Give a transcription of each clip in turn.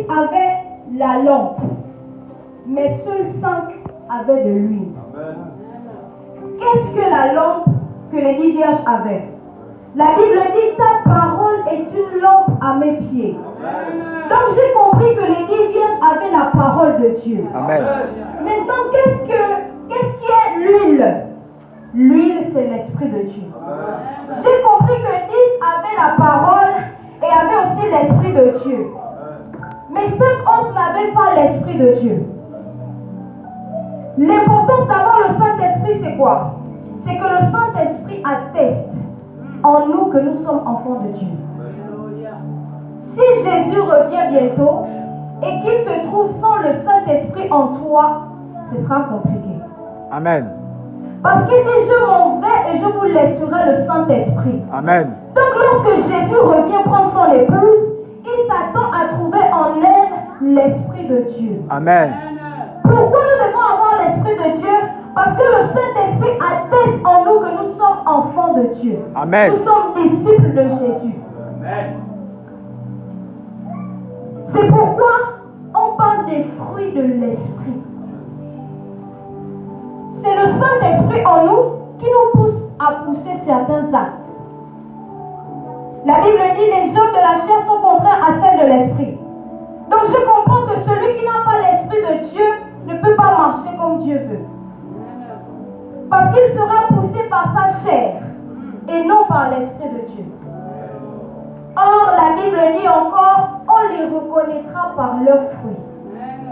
10 avaient la lampe, mais seuls 5 avaient de l'huile. Qu'est-ce que la lampe que les 10 vierges avaient? La Bible dit, ta parole est une lampe à mes pieds. Donc j'ai compris que les 10 vierges avaient la parole de Dieu. Amen. Maintenant, qu'est-ce qui est l'huile? L'huile, c'est l'Esprit de Dieu. J'ai compris que 10 avaient la parole et avaient aussi l'Esprit de Dieu. Mais 5 autres n'avaient pas l'Esprit de Dieu. L'importance d'avoir le Saint-Esprit, c'est quoi? C'est que le Saint-Esprit atteste en nous que nous sommes enfants de Dieu. Si Jésus revient bientôt et qu'il te trouve sans le Saint-Esprit en toi, ce sera compliqué. Amen. Parce qu'il dit, je m'en vais et je vous laisserai le Saint-Esprit. Amen. Donc lorsque Jésus revient prendre son épouse, il s'attend à trouver en elle l'Esprit de Dieu. Amen. Pourquoi nous devons avoir l'Esprit de Dieu? Parce que le Saint-Esprit atteste en nous que nous sommes enfants de Dieu. Amen. Nous sommes disciples de Jésus. Amen. C'est pourquoi on parle des fruits de l'Esprit. C'est le Saint-Esprit en nous qui nous pousse à pousser certains actes. La Bible dit les œuvres de la chair sont contraires à celles de l'Esprit. Donc je comprends que celui qui n'a pas l'Esprit de Dieu ne peut pas marcher comme Dieu veut. Parce qu'il sera poussé par sa chair et non par l'Esprit de Dieu. Or, la Bible dit encore, on les reconnaîtra par leurs fruits.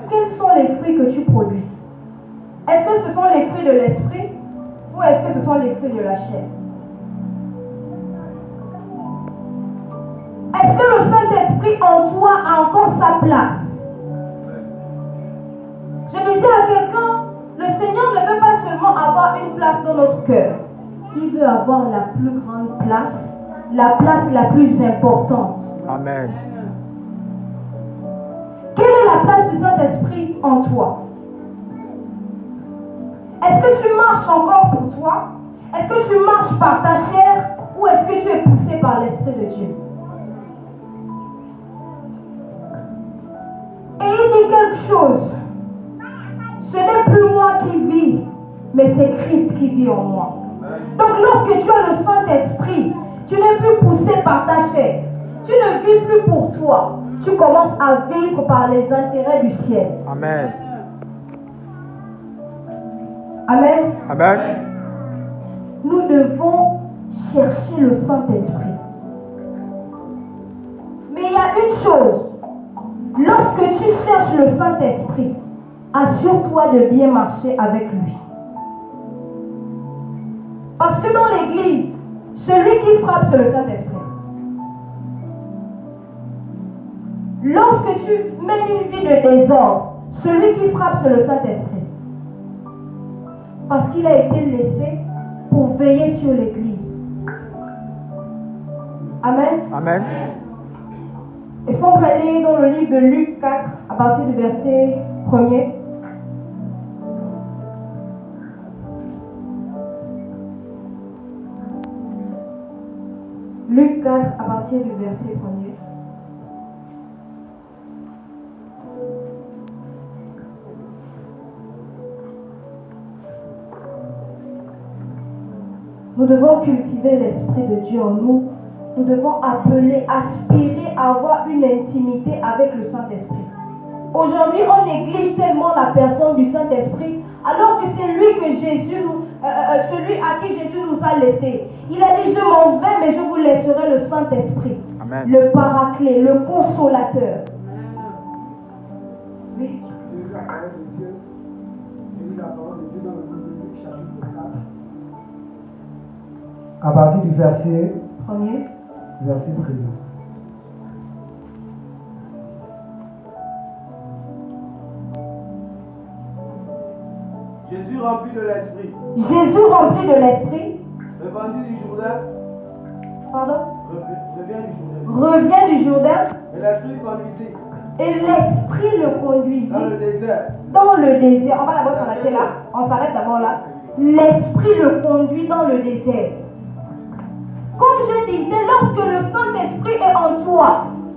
Quels sont les fruits que tu produis? Est-ce que ce sont les fruits de l'Esprit ou est-ce que ce sont les fruits de la chair? Est-ce que le Saint-Esprit en toi a encore sa place? Je disais à quelqu'un, le Seigneur ne veut pas seulement avoir une place dans notre cœur. Il veut avoir la plus grande place, la place la plus importante. Amen. Quelle est la place du Saint-Esprit en toi? Est-ce que tu marches encore pour toi? Est-ce que tu marches par ta chair ou est-ce que tu es poussé par l'Esprit de Dieu? Et il dit quelque chose. Ce n'est plus moi qui vis, mais c'est Christ qui vit en moi. Donc lorsque tu as le Saint-Esprit, tu n'es plus poussé par ta chair. Tu ne vis plus pour toi. Tu commences à vivre par les intérêts du ciel. Amen. Amen. Amen. Nous devons chercher le Saint-Esprit. Mais il y a une chose. Lorsque tu cherches le Saint-Esprit, assure-toi de bien marcher avec lui. Parce que dans l'église, celui qui frappe, c'est le Saint-Esprit. Lorsque tu mènes une vie de désordre, celui qui frappe, c'est le Saint-Esprit. Parce qu'il a été laissé pour veiller sur l'église. Amen. Amen. Est-ce qu'on peut aller dans le livre de Luc 4 à partir du verset 1er? Luc 4 à partir du verset 1er. Nous devons cultiver l'Esprit de Dieu en nous. Nous devons appeler, aspirer à avoir une intimité avec le Saint-Esprit. Aujourd'hui, on néglige tellement la personne du Saint-Esprit, alors que c'est lui que Jésus, celui à qui Jésus nous a laissé. Il a dit, je m'en vais, mais je vous laisserai le Saint-Esprit, le Paraclet, le Consolateur. Oui. À partir du verset 1er. Verset 13. Jésus rempli de l'Esprit. Jésus rempli de l'Esprit. Revenu du Jourdain. Pardon? Revient du Jourdain. Revient du Jourdain. Et l'Esprit conduisit. Et l'Esprit le conduisit. Dans le désert. Dans le désert. On va d'abord s'arrêter là. On s'arrête d'abord là. L'Esprit le conduit dans le désert. Comme je disais, lorsque le Saint-Esprit est en toi,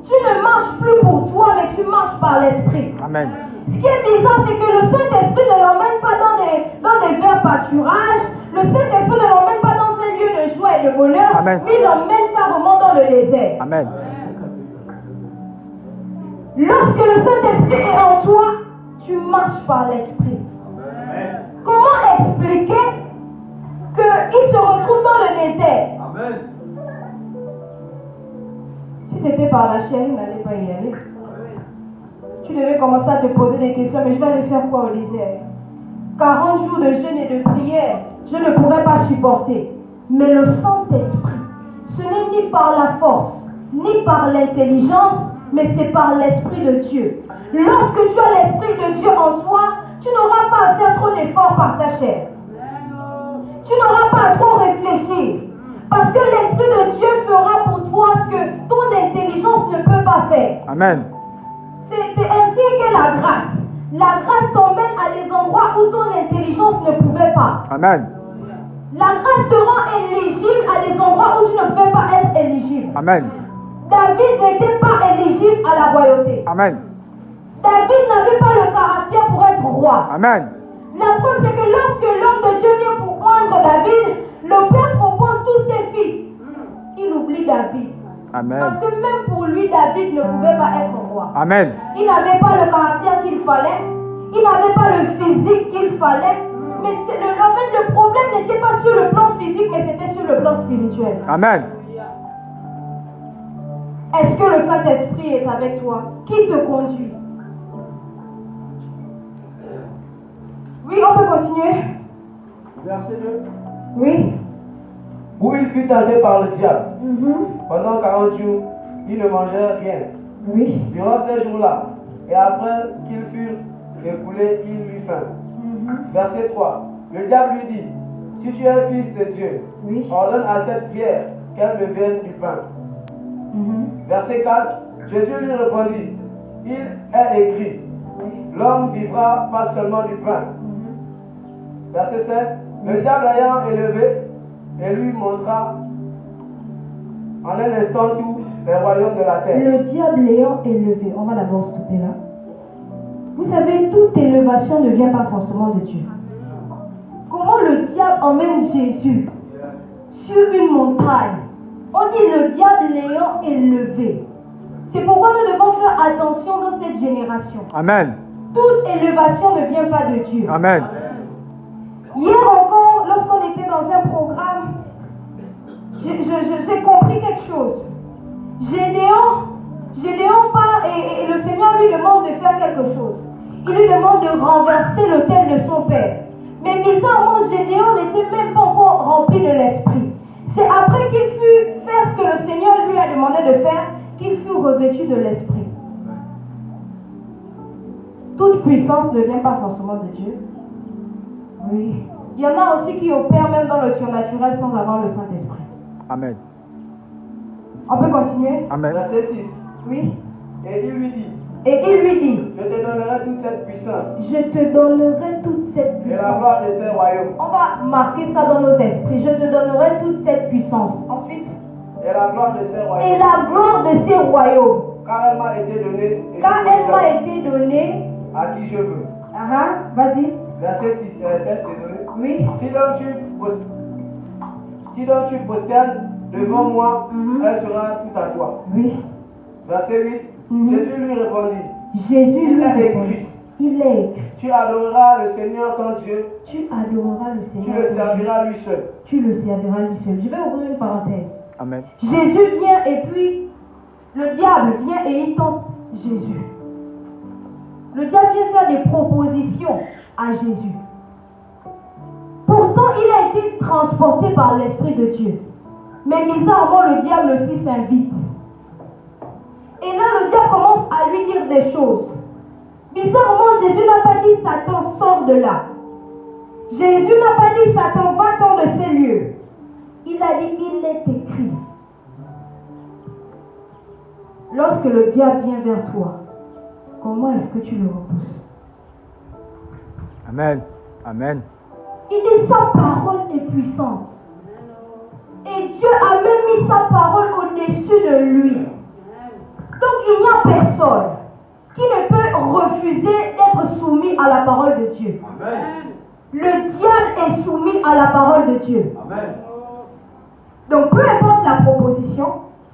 tu ne marches plus pour toi, mais tu marches par l'Esprit. Amen. Ce qui est bizarre, c'est que le Saint-Esprit ne l'emmène pas dans des verts pâturages. Le Saint-Esprit ne l'emmène pas dans un lieu de joie et de bonheur. Amen. Mais il l'emmène carrément dans le désert. Amen. Lorsque le Saint-Esprit est en toi, tu marches par l'Esprit. Comment expliquer qu'il se retrouve dans le désert? Amen. Si c'était par la chair, il n'allait pas y aller. Tu devais commencer à te poser des questions, mais je vais aller faire quoi au désert? 40 jours de jeûne et de prière, je ne pourrais pas supporter. Mais le Saint-Esprit, ce n'est ni par la force, ni par l'intelligence, mais c'est par l'Esprit de Dieu. Lorsque tu as l'Esprit de Dieu en toi, tu n'auras pas à faire trop d'efforts par ta chair. Tu n'auras pas à trop réfléchir. Parce que l'Esprit de Dieu fera pour toi ce que ton intelligence ne peut pas faire. Amen. C'est ainsi qu'est la grâce. La grâce t'emmène à des endroits où ton intelligence ne pouvait pas. Amen. La grâce te rend éligible à des endroits où tu ne pouvais pas être éligible. Amen. David n'était pas éligible à la royauté. Amen. David n'avait pas le caractère pour être roi. Amen. La preuve, c'est que lorsque l'homme de Dieu vient pour prendre David, le Père propose tous ses fils. Il oublie David. Amen. Parce que même pour lui, David ne pouvait pas être roi. Amen. Il n'avait pas le caractère qu'il fallait. Il n'avait pas le physique qu'il fallait. Mais en fait, le problème n'était pas sur le plan physique, mais c'était sur le plan spirituel. Amen. Est-ce que le Saint-Esprit est avec toi? Qui te conduit? Oui, on peut continuer. Verset 2. Oui. Où il fut tenté par le diable. Mhm. Pendant 40 jours, il ne mangeait rien. Oui. Durant ces jours-là, et après qu'ils furent écoulés, il eut faim. Mhm. Verset 3. Le diable lui dit, si tu es fils de Dieu, Oui. ordonne à cette pierre qu'elle devienne du pain. Mhm. Verset 4. Jésus lui répondit, il est écrit, l'homme vivra pas seulement du pain. Verset 7. Le diable ayant élevé, et lui montra en un instant tous les royaumes de la terre. Le diable l'ayant élevé, on va d'abord stopper là. Vous savez, toute élévation ne vient pas forcément de Dieu. Comment le diable emmène Jésus sur une montagne? On dit le diable l'ayant élevé. C'est pourquoi nous devons faire attention dans cette génération. Amen. Toute élévation ne vient pas de Dieu. Amen. Hier encore, lorsqu'on était dans un programme, j'ai compris quelque chose. Gédéon part et le Seigneur lui demande de faire quelque chose. Il lui demande de renverser l'autel de son père. Mais bizarrement, Gédéon n'était même pas encore rempli de l'esprit. C'est après qu'il fut faire ce que le Seigneur lui a demandé de faire qu'il fut revêtu de l'esprit. Toute puissance ne vient pas forcément de Dieu. Oui. Il y en a aussi qui opèrent même dans le surnaturel sans avoir le Saint-Esprit. Amen. On peut continuer? Amen. Verset 6. Oui. Et il lui dit, Et il lui dit, je te donnerai toute cette puissance je te donnerai toute cette et la puissance. gloire de ces royaumes. On va marquer ça dans nos esprits. Je te donnerai toute cette puissance. Ensuite, Et la gloire de ces et royaumes. la gloire de ces royaumes, Car elle m'a été donnée et car je elle te m'a donne été donnée. à qui je veux. Vas-y. Verset 6, 7, désolé. Oui. Si donc tu posternes devant moi, Mhm. elle sera tout à toi. Oui. Verset 8. Mhm. Jésus lui répondit, Jésus il lui est répondit. écrit, Il est écrit. tu adoreras le Seigneur ton Dieu, Tu adoreras le tu Seigneur. le ton Dieu. serviras lui seul. Tu le serviras lui seul. Je vais ouvrir une parenthèse. Amen. Jésus vient et puis le diable vient et il tente Jésus. Le diable vient faire des propositions à Jésus. Pourtant, il a été transporté par l'Esprit de Dieu. Mais bizarrement, le diable aussi s'invite. Et là, le diable commence à lui dire des choses. Bizarrement, Jésus n'a pas dit Satan, sors de là. Jésus n'a pas dit Satan, va-t'en de ces lieux. Il a dit, il est écrit. Lorsque le diable vient vers toi, comment est-ce que tu le repousses? Amen. Amen. Il dit, sa parole est puissante. Et Dieu a même mis sa parole au-dessus de lui. Donc il n'y a personne qui ne peut à la parole de Dieu. Amen. Le diable est soumis à la parole de Dieu. Amen. Donc peu importe la proposition,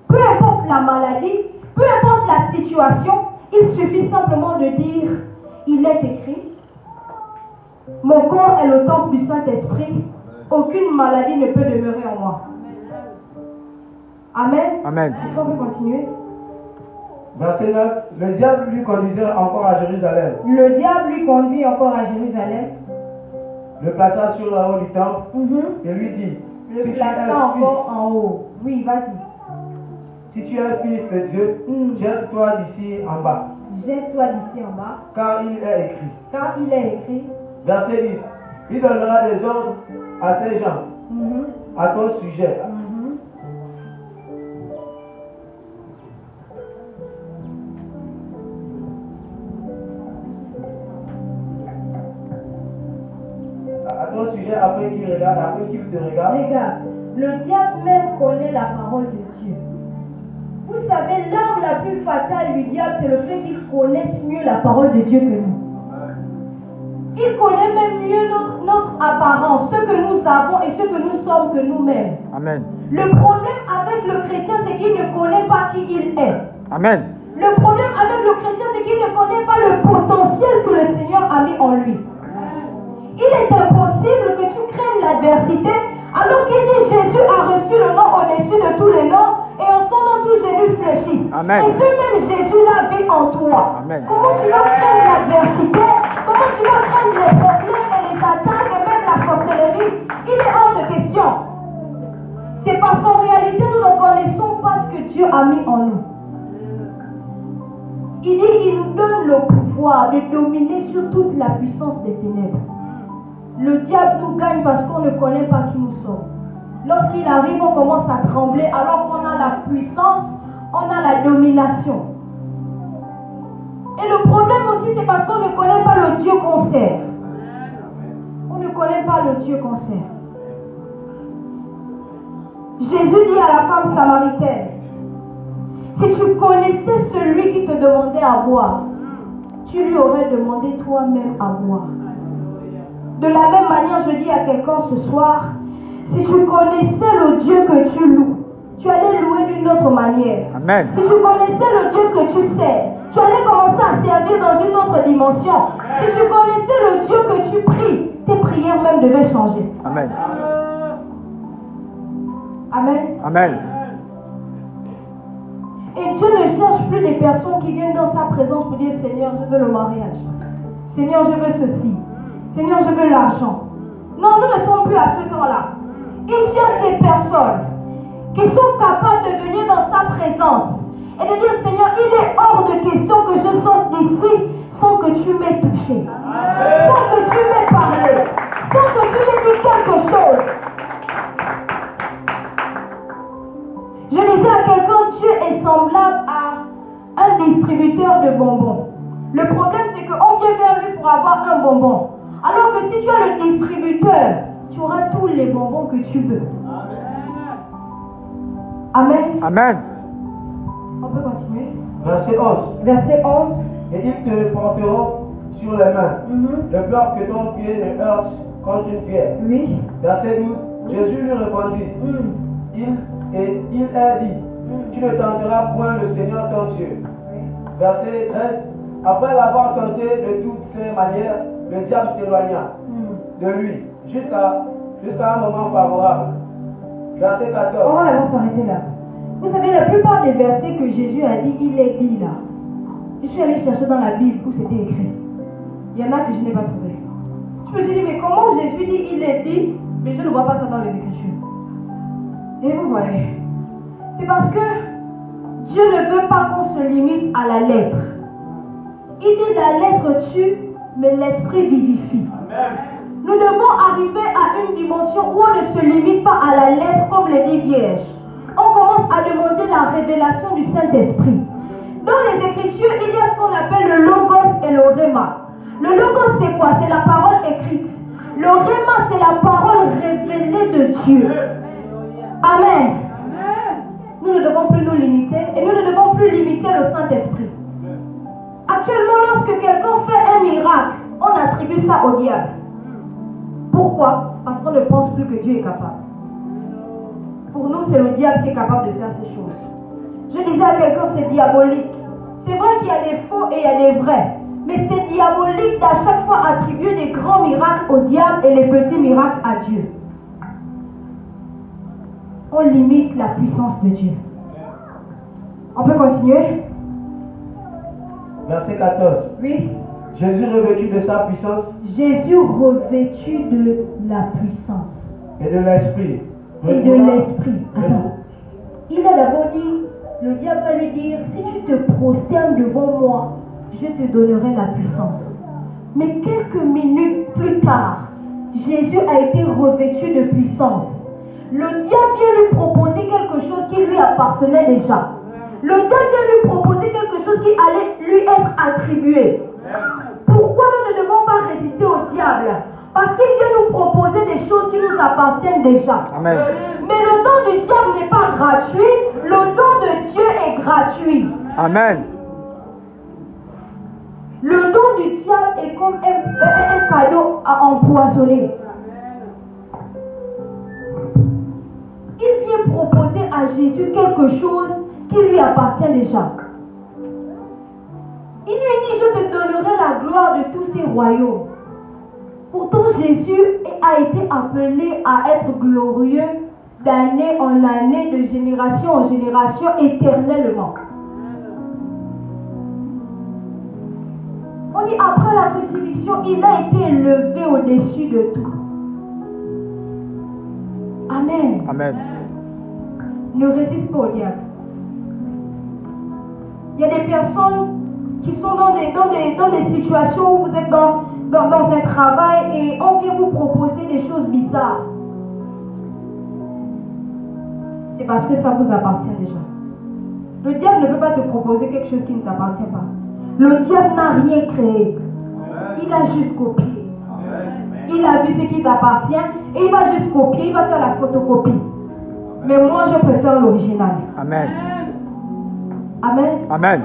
peu importe la maladie, peu importe la situation, il suffit simplement de dire, il est écrit, mon corps est le temple du Saint-Esprit, aucune maladie ne peut demeurer en moi. Amen. Amen. Est-ce qu'on peut continuer? Verset 9. Le diable lui conduisait encore à Jérusalem. Le diable lui conduit encore à Jérusalem. Le plaça sur le haut du temple et lui dit, Le si tu es plaça un encore fils, en haut. Oui, vas-y. si tu es un fils de Dieu, jette-toi d'ici en bas, Jette-toi d'ici en bas, car il est écrit. car il est écrit. Verset 10. Il donnera des ordres à ces gens, à ton sujet. À ton sujet, après qu'il regarde, après qu'il te regarde. Regarde, le diable même connaît la parole de Dieu. Vous savez, l'arme la plus fatale du diable, c'est le fait qu'il connaisse mieux la parole de Dieu que nous. Il connaît même mieux notre apparence, ce que nous avons et ce que nous sommes que nous-mêmes. Amen. Le problème avec le chrétien, c'est qu'il ne connaît pas qui il est. Amen. Le problème avec le chrétien, c'est qu'il ne connaît pas le potentiel que le Seigneur a mis en lui. Il est impossible que tu craignes l'adversité alors qu'il dit Jésus a reçu le nom au-dessus de tous les noms et en son nom tous Jésus fléchissent. Amen. Et ce même Jésus-là vit en toi. Amen. Comment tu vas craindre l'adversité? Comment tu vas craindre les problèmes et les attaques et même la sorcellerie? Il est hors de question. C'est parce qu'en réalité nous ne connaissons pas ce que Dieu a mis en nous. Il dit qu'il nous donne le pouvoir de dominer sur toute la puissance des ténèbres. Le diable nous gagne parce qu'on ne connaît pas qui nous sommes. Lorsqu'il arrive, on commence à trembler alors qu'on a la puissance, on a la domination. Et le problème aussi, c'est parce qu'on ne connaît pas le Dieu qu'on sert. On ne connaît pas le Dieu qu'on sert. Jésus dit à la femme samaritaine, si tu connaissais celui qui te demandait à boire, tu lui aurais demandé toi-même à boire. De la même manière, je dis à quelqu'un ce soir, si tu connaissais le Dieu que tu loues, tu allais louer d'une autre manière. Amen. Si tu connaissais le Dieu que tu sers, tu allais commencer à servir dans une autre dimension. Si tu connaissais le Dieu que tu pries, tes prières même devaient changer. Amen. Amen. Amen. Et Dieu ne cherche plus des personnes qui viennent dans sa présence pour dire Seigneur, je veux le mariage. Seigneur, je veux ceci. Seigneur, je veux l'argent. Non, nous ne sommes plus à ce temps-là. Il cherche des personnes qui sont capables de venir dans sa présence et de dire Seigneur, il est hors de question que je sorte d'ici sans que tu m'aies touché, sans que tu m'aies parlé, sans que tu m'aies dit quelque chose. Je disais à quelqu'un, Dieu est semblable à un distributeur de bonbons. Le problème, c'est qu'on vient vers lui pour avoir un bonbon. Alors que si tu es le distributeur, tu auras tous les bonbons que tu veux. Amen. Amen. On peut continuer. Verset 11. Verset 11. Et ils te porteront sur les mains, de peur que ton pied ne heurte contre une pierre. Oui. Verset 12. Jésus lui répondit, il a dit, tu ne tenteras point le Seigneur ton Dieu. Verset 13. Après l'avoir tenté de toutes ses manières, le diable s'éloigna de lui jusqu'à un moment favorable. Verset 14. On va s'arrêter là. Vous savez, la plupart des versets que Jésus a dit, il est dit là. Je suis allé chercher dans la Bible où c'était écrit. Il y en a que je n'ai pas trouvé. Je me suis dit, mais comment Jésus dit il est dit, mais je ne vois pas ça dans les Écritures. Et vous voyez, c'est parce que Dieu ne veut pas qu'on se limite à la lettre. Il dit la lettre tue, mais l'esprit vivifie. Amen. Nous devons arriver à une dimension où on ne se limite pas à la lettre comme les 10 vierges. On commence à demander la révélation du Saint-Esprit. Dans les Écritures, il y a ce qu'on appelle le logos et le rhéma. Le logos, c'est quoi? C'est la parole écrite. Le rhéma, c'est la parole révélée de Dieu. Amen. Nous ne devons plus nous limiter et nous ne devons plus limiter le Saint-Esprit. Actuellement, lorsque quelqu'un fait un miracle, on attribue ça au diable. Pourquoi? Parce qu'on ne pense plus que Dieu est capable. Pour nous, c'est le diable qui est capable de faire ces choses. Je disais à quelqu'un, c'est diabolique. C'est vrai qu'il y a des faux et il y a des vrais. Mais c'est diabolique d'à chaque fois attribuer des grands miracles au diable et les petits miracles à Dieu. On limite la puissance de Dieu. On peut continuer? Verset 14. Oui. Jésus revêtu de sa puissance Jésus revêtu de la puissance et de l'esprit. et de l'esprit. Attends. Il a d'abord dit, le diable va lui dire, si tu te prosternes devant moi, je te donnerai la puissance. Mais quelques minutes plus tard, Jésus a été revêtu de puissance. Le diable vient lui proposer quelque chose qui lui appartenait déjà. Le diable vient lui proposer quelque chose qui allait lui être attribué. Pourquoi nous ne devons pas résister au diable? Parce qu'il vient nous proposer des choses qui nous appartiennent déjà. Amen. Mais le don du diable n'est pas gratuit, le don de Dieu est gratuit. Amen. Le don du diable est comme un cadeau à empoisonner. Il vient proposer à Jésus quelque chose qui lui appartient déjà. Il lui dit, je te donnerai la gloire de tous ces royaumes. Pourtant, Jésus a été appelé à être glorieux d'année en année, de génération en génération, éternellement. On dit, après la crucifixion, il a été élevé au-dessus de tout. Amen. Amen. Ne résiste pas au diable. Il y a des personnes qui sont dans des situations où vous êtes dans un travail et on vient vous proposer des choses bizarres. C'est parce que ça vous appartient déjà. Le diable ne peut pas te proposer quelque chose qui ne t'appartient pas. Le diable n'a rien créé. Il a juste copié. Il a vu ce qui t'appartient et il va juste copier, il va faire la photocopie. Mais moi, je préfère l'original. Amen. Amen. Amen.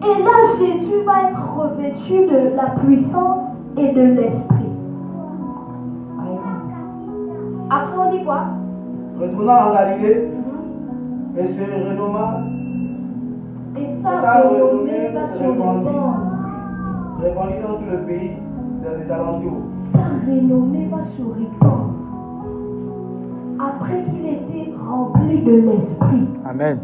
Et là, Jésus va être revêtu de la puissance et de l'esprit. Après, on dit quoi? Retournant en Galilée, et se renomma. Et sa renommée va se répandre. Répandit dans tout le pays des alentours. Sa renommée va se répandre. Après qu'il ait été rempli de l'esprit. Amen.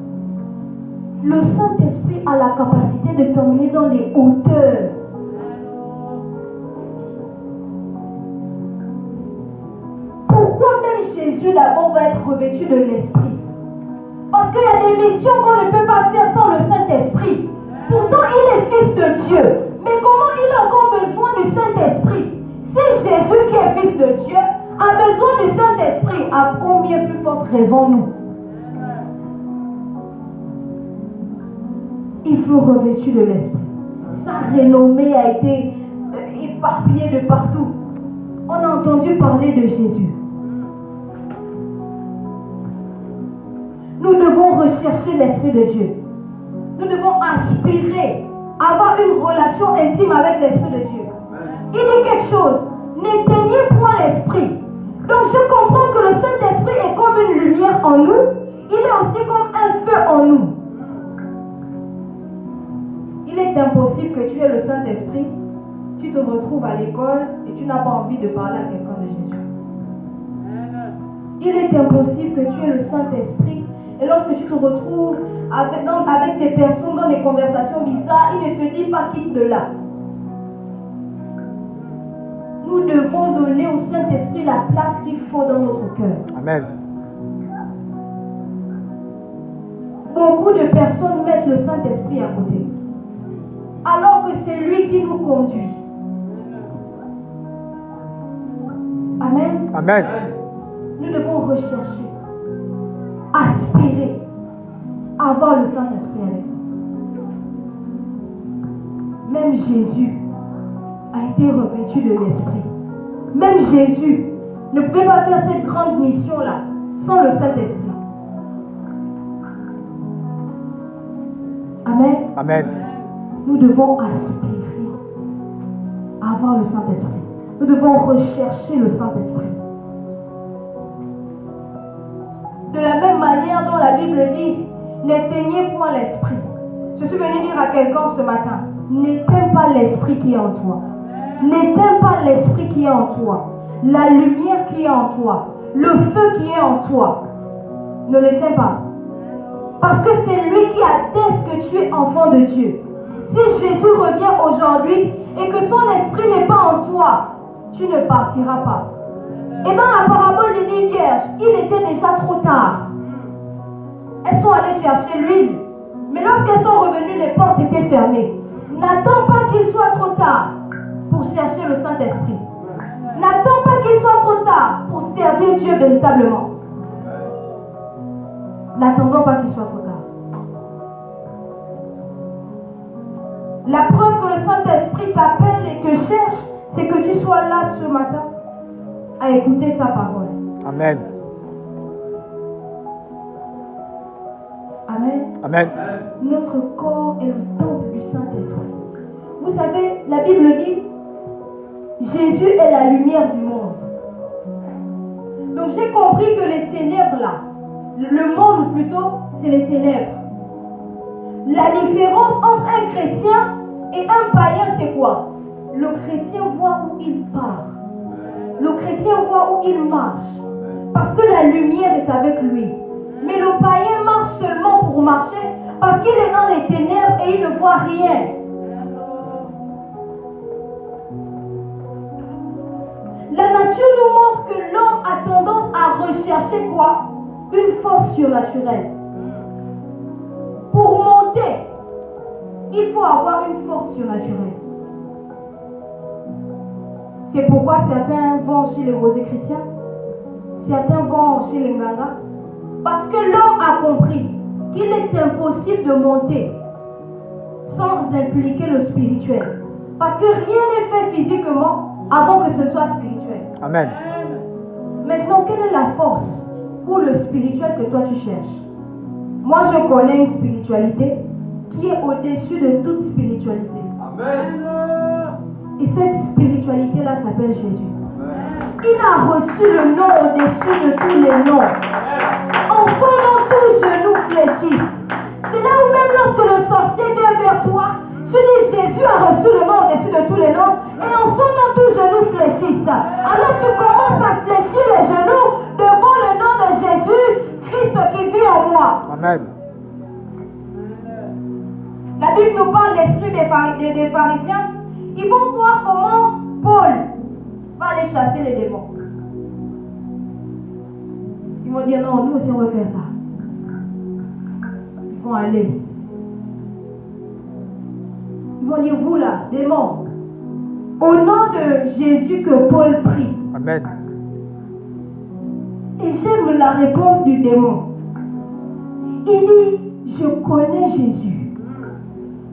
Le Saint-Esprit a la capacité de t'emmener dans les hauteurs. Pourquoi même Jésus d'abord va être revêtu de l'Esprit? Parce qu'il y a des missions qu'on ne peut pas faire sans le Saint-Esprit. Pourtant, il est fils de Dieu. Mais comment il a encore besoin du Saint-Esprit? Si Jésus, qui est fils de Dieu, a besoin du Saint-Esprit, à combien plus forte raison nous? Il faut revêtu de l'esprit. Sa renommée a été éparpillée de partout. On a entendu parler de Jésus. Nous devons rechercher l'Esprit de Dieu. Nous devons aspirer à avoir une relation intime avec l'Esprit de Dieu. Il dit quelque chose. N'éteignez point l'Esprit. Donc je comprends que le Saint-Esprit est comme une lumière en nous. Il est aussi comme un feu en nous. Il est impossible que tu aies le Saint-Esprit, tu te retrouves à l'école et tu n'as pas envie de parler à quelqu'un de Jésus. Il est impossible que tu aies le Saint-Esprit et lorsque tu te retrouves avec des personnes dans des conversations bizarres, il ne te dit pas quitte de là. Nous devons donner au Saint-Esprit la place qu'il faut dans notre cœur. Amen. Beaucoup de personnes mettent le Saint-Esprit à côté, alors que c'est lui qui nous conduit. Amen. Amen. Nous devons rechercher, aspirer à avoir le Saint-Esprit avec nous. Même Jésus a été revêtu de l'Esprit. Même Jésus ne pouvait pas faire cette grande mission-là sans le Saint-Esprit. Amen. Amen. Nous devons aspirer avoir le Saint-Esprit. Nous devons rechercher le Saint-Esprit. De la même manière dont la Bible dit, n'éteignez point l'esprit. Je suis venu dire à quelqu'un ce matin, n'éteins pas l'esprit qui est en toi. N'éteins pas l'esprit qui est en toi. La lumière qui est en toi. Le feu qui est en toi. Ne l'éteins pas. Parce que c'est lui qui atteste que tu es enfant de Dieu. Si Jésus revient aujourd'hui et que son esprit n'est pas en toi, tu ne partiras pas. Et dans la parabole des 10 vierges, il était déjà trop tard. Elles sont allées chercher l'huile. Mais lorsqu'elles sont revenues, les portes étaient fermées. N'attends pas qu'il soit trop tard pour chercher le Saint-Esprit. N'attends pas qu'il soit trop tard pour servir Dieu véritablement. N'attendons pas qu'il soit trop tard. La preuve que le Saint-Esprit t'appelle et te cherche, c'est que tu sois là ce matin à écouter sa parole. Amen. Amen. Amen. Notre corps est le temple du Saint-Esprit. Vous savez, la Bible dit, Jésus est la lumière du monde. Donc j'ai compris que les ténèbres là, le monde plutôt, c'est les ténèbres. La différence entre un chrétien et un païen, c'est quoi? Le chrétien voit où il part. Le chrétien voit où il marche. Parce que la lumière est avec lui. Mais le païen marche seulement pour marcher parce qu'il est dans les ténèbres et il ne voit rien. La nature nous montre que l'homme a tendance à rechercher quoi? Une force surnaturelle. Pour monter, il faut avoir une force surnaturelle. C'est pourquoi certains vont chez les Rosicruciens, certains vont chez les Nganga, parce que l'homme a compris qu'il est impossible de monter sans impliquer le spirituel. Parce que rien n'est fait physiquement avant que ce soit spirituel. Amen. Maintenant, quelle est la force ou le spirituel que toi tu cherches? Moi, je connais une spiritualité qui est au-dessus de toute spiritualité. Amen. Et cette spiritualité-là s'appelle Jésus. Il a reçu le nom au-dessus de tous les noms. En son nom, tous genoux fléchissent. C'est là où même lorsque le sorcier vient vers toi, tu dis Jésus a reçu le nom au-dessus de tous les noms. Et en son nom, tous genoux fléchissent. Alors tu commences à fléchir les genoux devant le nom de Jésus, Christ qui vit en moi. Amen. La Bible nous parle de l'esprit des pharisiens. Ils vont voir comment Paul va aller chasser les démons. Ils vont dire non, nous aussi on va faire ça. Ils vont aller. Ils vont dire vous là, démons, au nom de Jésus que Paul prie. Amen. Et j'aime la réponse du démon. Il dit, je connais Jésus.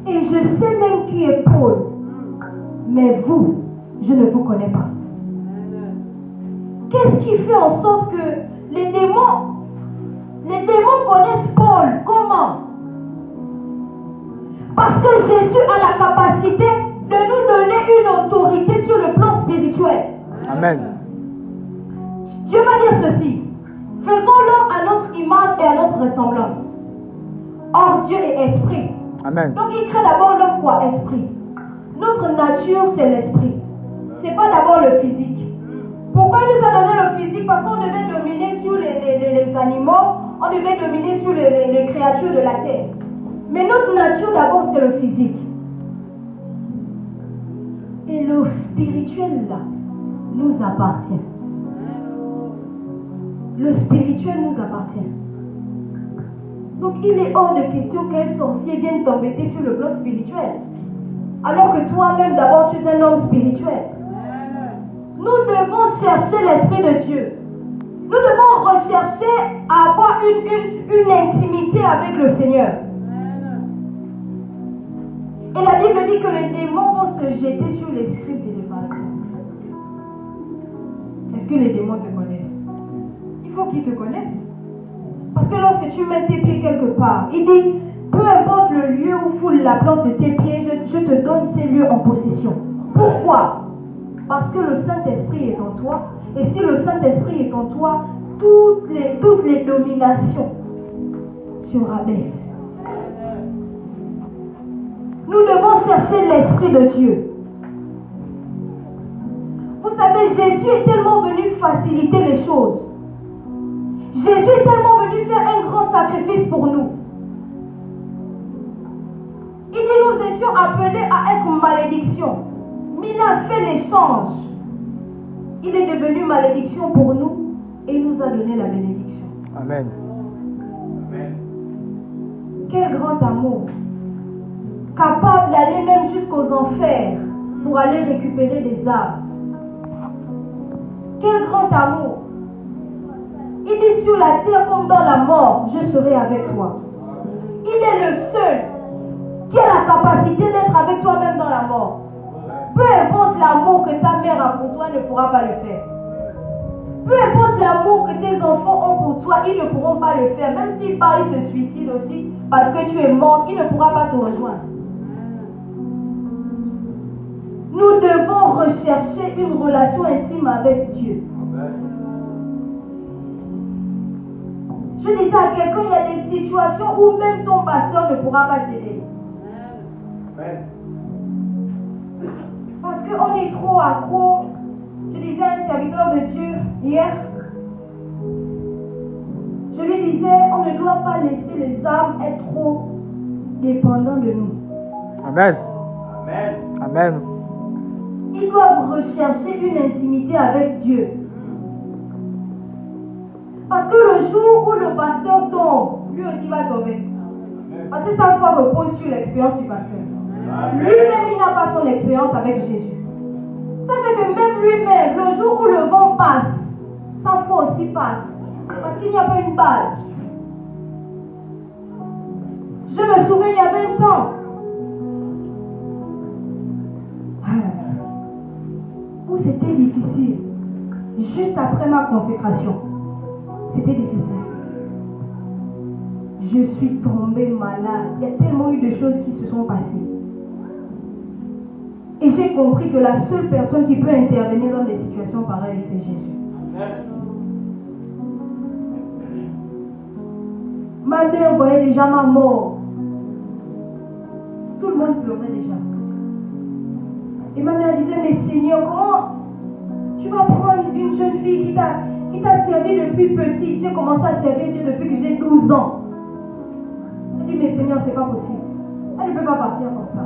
Et je sais même qui est Paul. Mais vous, je ne vous connais pas. Qu'est-ce qui fait en sorte que les démons connaissent Paul? Comment? Parce que Jésus a la capacité de nous donner une autorité sur le plan spirituel. Amen. Dieu va dire ceci. Faisons l'homme à notre image et à notre ressemblance. Or, Dieu est esprit. Amen. Donc, il crée d'abord l'homme quoi? Esprit. Notre nature, c'est l'esprit. C'est pas d'abord le physique. Pourquoi il nous a donné le physique? Parce qu'on devait dominer sur les animaux, on devait dominer sur les créatures de la terre. Mais notre nature, d'abord, c'est le physique. Et le spirituel, là, nous appartient. Le spirituel nous appartient. Donc, il est hors de question qu'un sorcier vienne t'embêter sur le plan spirituel. Alors que toi-même, d'abord, tu es un homme spirituel. Nous devons chercher l'Esprit de Dieu. Nous devons rechercher à avoir une intimité avec le Seigneur. Et la Bible dit que les démons vont se jeter sur les scribes et les pharisiens. Est-ce que les démons te connaissent? Il faut qu'ils te connaissent. Parce que lorsque tu mets tes pieds quelque part, il dit, peu importe le lieu où foule la plante de tes pieds, je te donne ces lieux en possession. Pourquoi? Parce que le Saint-Esprit est en toi. Et si le Saint-Esprit est en toi, toutes les dominations se rabaissent. Nous devons chercher l'Esprit de Dieu. Vous savez, Jésus est tellement venu faciliter les choses. Jésus est tellement venu faire un grand sacrifice pour nous. Il dit nous étions appelés à être malédiction. Mais il a fait l'échange. Il est devenu malédiction pour nous et il nous a donné la bénédiction. Amen. Amen. Quel grand amour. Capable d'aller même jusqu'aux enfers pour aller récupérer des âmes. Quel grand amour. Il dit sur la terre comme dans la mort, je serai avec toi. Il est le seul qui a la capacité d'être avec toi même dans la mort. Peu importe l'amour que ta mère a pour toi, ne pourra pas le faire. Peu importe l'amour que tes enfants ont pour toi, ils ne pourront pas le faire. Même s'ils partent, ils se suicident aussi parce que tu es mort, il ne pourra pas te rejoindre. Nous devons rechercher une relation intime avec Dieu. Je disais à quelqu'un, il y a des situations où même ton pasteur ne pourra pas t'aider. Parce qu'on est trop accro. Je disais à un serviteur de Dieu hier, je lui disais, on ne doit pas laisser les âmes être trop dépendants de nous. Amen. Amen. Amen. Ils doivent rechercher une intimité avec Dieu. Parce que le jour où le pasteur tombe, lui aussi va tomber. Parce que sa foi repose sur l'expérience du pasteur. Lui-même, il n'a pas son expérience avec Jésus. Ça fait que même lui-même, le jour où le vent passe, sa foi aussi passe. Parce qu'il n'y a pas une base. Je me souviens, il y avait un temps où c'était difficile. Juste après ma consécration, c'était difficile. Je suis tombée malade. Il y a tellement eu de choses qui se sont passées. Et j'ai compris que la seule personne qui peut intervenir dans des situations pareilles, c'est Jésus. Ma mère voyait déjà ma mort. Tout le monde pleurait déjà. Et ma mère disait, mais Seigneur, comment tu vas prendre une jeune fille qui t'a servi depuis petite? J'ai commencé à servir Dieu depuis que j'ai 12 ans. Elle dit, mais Seigneur, c'est pas possible. Elle ne peut pas partir comme ça.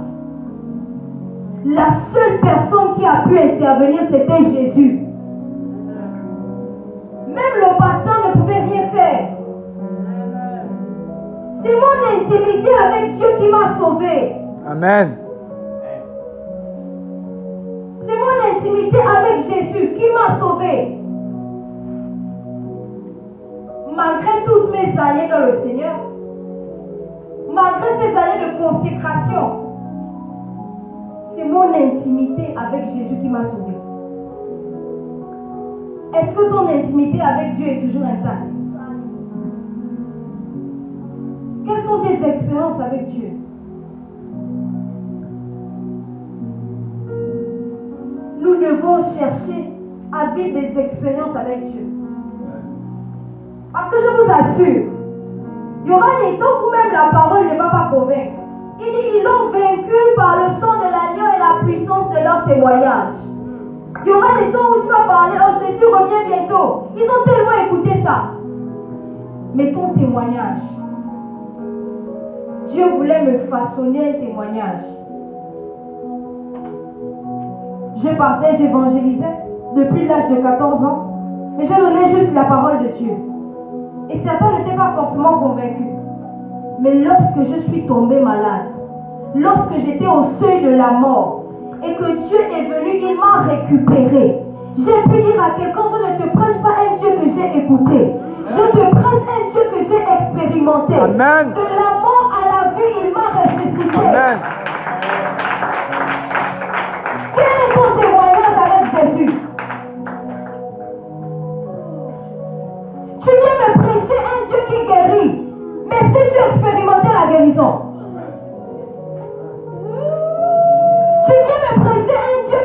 La seule personne qui a pu intervenir, c'était Jésus. Même le pasteur ne pouvait rien faire. C'est mon intimité avec Dieu qui m'a sauvé. Amen. C'est mon intimité avec Jésus qui m'a sauvé. Malgré toutes mes années dans le Seigneur, malgré ces années de consécration, c'est mon intimité avec Jésus qui m'a sauvé. Est-ce que ton intimité avec Dieu est toujours intacte? Quelles sont tes expériences avec Dieu? Nous devons chercher à vivre des expériences avec Dieu. Parce que je vous assure, il y aura des temps où même la parole ne va pas convaincre. Il dit ils l'ont vaincu par le sang de l'agneau et la puissance de leur témoignage. Il y aura des temps où tu vas parler, oh Jésus revient bientôt. Ils ont tellement écouté ça. Mais ton témoignage, Dieu voulait me façonner un témoignage. Je partais, j'évangélisais depuis l'âge de 14 ans. Mais je donnais juste la parole de Dieu. Et certains n'étaient pas forcément convaincus. Mais lorsque je suis tombée malade, lorsque j'étais au seuil de la mort, et que Dieu est venu, il m'a récupéré. J'ai pu dire à quelqu'un, je ne te prêche pas un Dieu que j'ai écouté. Je te prêche un Dieu que j'ai expérimenté. Amen. De la mort à la vie, il m'a ressuscité. Amen. Quel est ton témoignage avec Jésus? Tu viens me prêcher un Dieu qui guérit. Mais est-ce que tu as expérimenté la guérison? Tu viens me prêcher un Dieu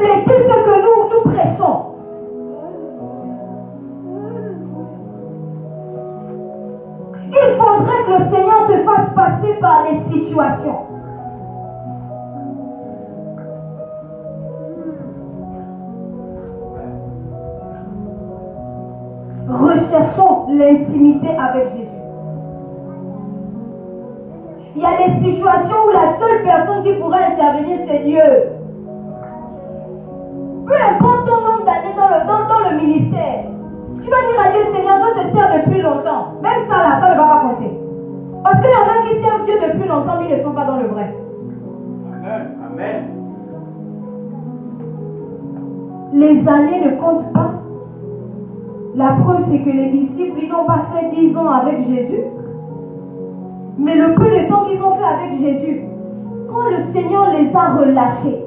refléter ce que nous prêchons. Il faudrait que le Seigneur te fasse passer par les situations. Recherchons l'intimité avec Jésus. Il y a des situations où la seule personne qui pourra intervenir, c'est Dieu. Peu importe ton nombre d'années dans le ministère, tu vas dire à Dieu, Seigneur, je te sers depuis longtemps. Même ça, là, ça ne va pas compter. Parce qu'il y en a qui servent Dieu depuis longtemps, mais ils ne sont pas dans le vrai. Amen. Amen. Les années ne comptent pas. La preuve, c'est que les disciples, ils n'ont pas fait 10 ans avec Jésus. Mais le peu de temps qu'ils ont fait avec Jésus, quand le Seigneur les a relâchés,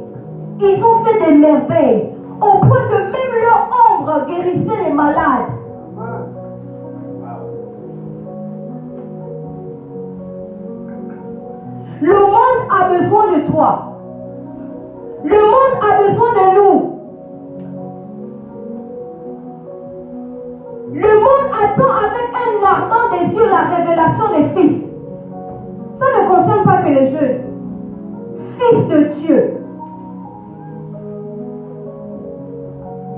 ils ont fait des merveilles, au point que même leur ombre guérissait les malades. Le monde a besoin de toi. Le monde a besoin de nous. Le monde attend avec un ardent désir la révélation des fils. Ça ne concerne pas que les jeunes. Fils de Dieu.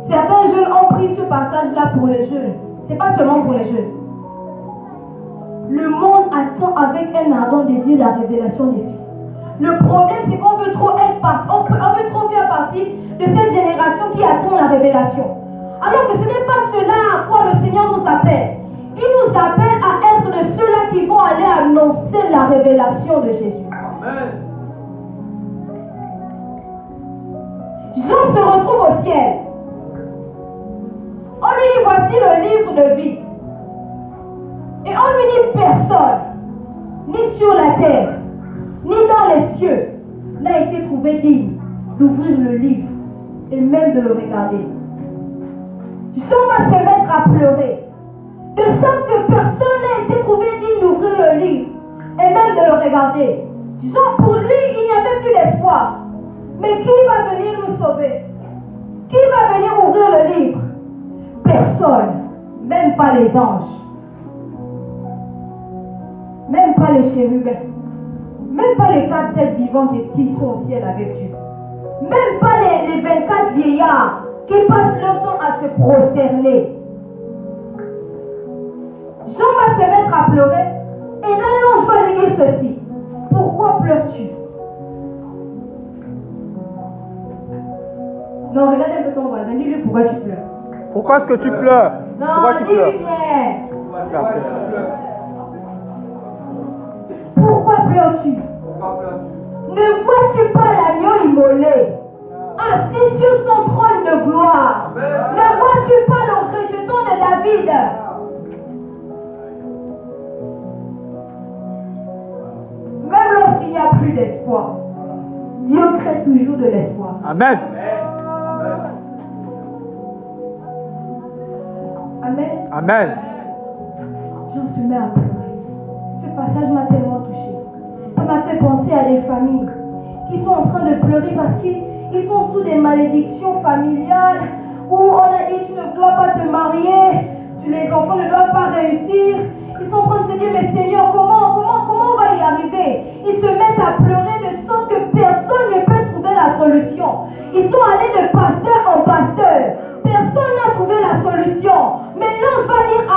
Certains jeunes ont pris ce passage-là pour les jeunes. Ce n'est pas seulement pour les jeunes. Le monde attend avec un ardent désir la révélation des fils. Le problème, c'est qu'on veut trop être on veut trop faire partie de cette génération qui attend la révélation. Alors que ce n'est pas cela à quoi le Seigneur nous appelle. Il nous appelle à être de ceux-là qui vont aller annoncer la révélation de Jésus. Amen. Jean se retrouve au ciel. On lui dit, voici le livre de vie. Et on lui dit, personne, ni sur la terre, ni dans les cieux, n'a été trouvé digne d'ouvrir le livre et même de le regarder. Jean va se mettre à pleurer, de sorte que personne n'a été trouvé digne d'ouvrir le livre et même de le regarder. Jean, pour lui, il n'y avait plus d'espoir. Mais qui va venir nous sauver? Qui va venir ouvrir le livre? Personne, même pas les anges, même pas les chérubins, même pas les 4 vivants qui sont au ciel avec Dieu, même pas les 24 vieillards qui passent leur temps à se prosterner. Jean va se mettre à pleurer et là l'ange va lui dire ceci. Pourquoi pleures-tu? Non, regarde un peu ton voisin, dis-lui pourquoi tu pleures. Pourquoi est-ce que tu pleures? Non, Pourquoi tu pleures? dis-lui bien. Pourquoi pleures-tu? Ne vois-tu pas l'agneau immolé, assis sur son trône de gloire? Ne vois-tu pas le rejeton de David? Même lorsqu'il n'y a plus d'espoir, Dieu crée toujours de l'espoir. Amen. Amen. Amen. J'en suis mis à pleurer. Ce passage m'a tellement touché. Ça m'a fait penser à des familles qui sont en train de pleurer parce qu'ils sont sous des malédictions familiales où on a dit tu ne dois pas te marier, les enfants ne doivent pas réussir. Ils sont en train de se dire mais Seigneur, comment on va y arriver? Ils se mettent à pleurer de sorte que personne ne peut trouver la solution. Ils sont allés de pasteur en pasteur. Personne n'a trouvé la solution. Mais l'ange va dire à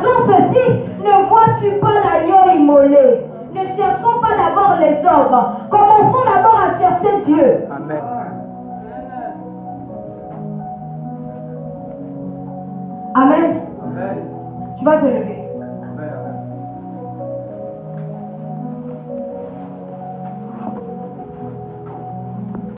Jean ceci, ne vois-tu pas l'agneau immolé? Ne cherchons pas d'abord les œuvres. Commençons d'abord à chercher Dieu. Amen. Amen. Amen. Tu vas te lever.